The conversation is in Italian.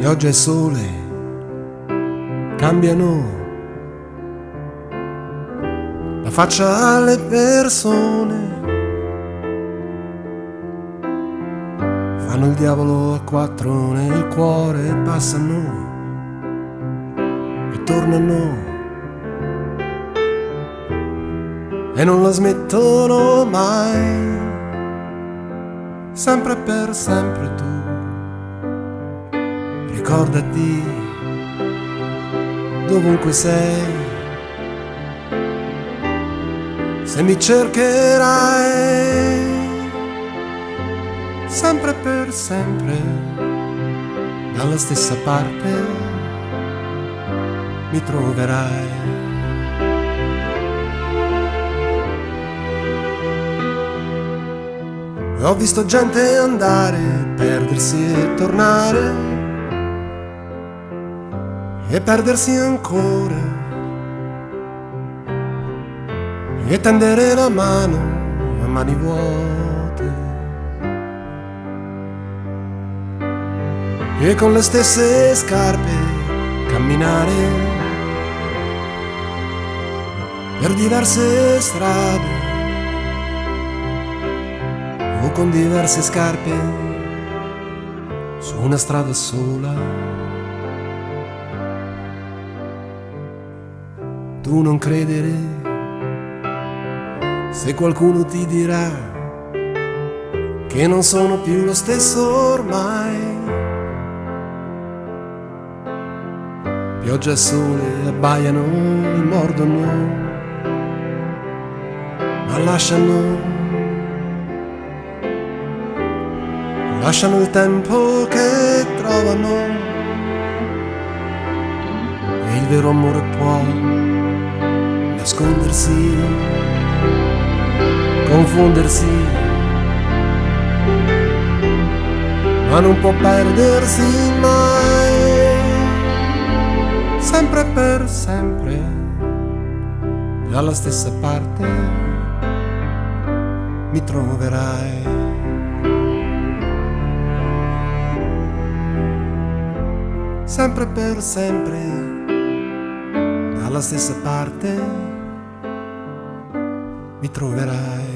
Pioggia e sole cambiano la faccia alle persone, fanno il diavolo a quattro nel cuore, passano e tornano e non la smettono mai, sempre per sempre tu. Ricordati dovunque sei, se mi cercherai, sempre per sempre, dalla stessa parte mi troverai. Ho visto gente andare, perdersi e tornare, e perdersi ancora, e tendere la mano a mani vuote, e con le stesse scarpe camminare per diverse strade, o con diverse scarpe su una strada sola. Tu non credere se qualcuno ti dirà che non sono più lo stesso ormai. Pioggia e sole abbaiano e mordono, ma lasciano il tempo che trovano, e il vero amore può nascondersi, confondersi, ma non può perdersi mai, sempre per sempre, dalla stessa parte mi troverai. Sempre per sempre, dalla stessa parte mi troverai.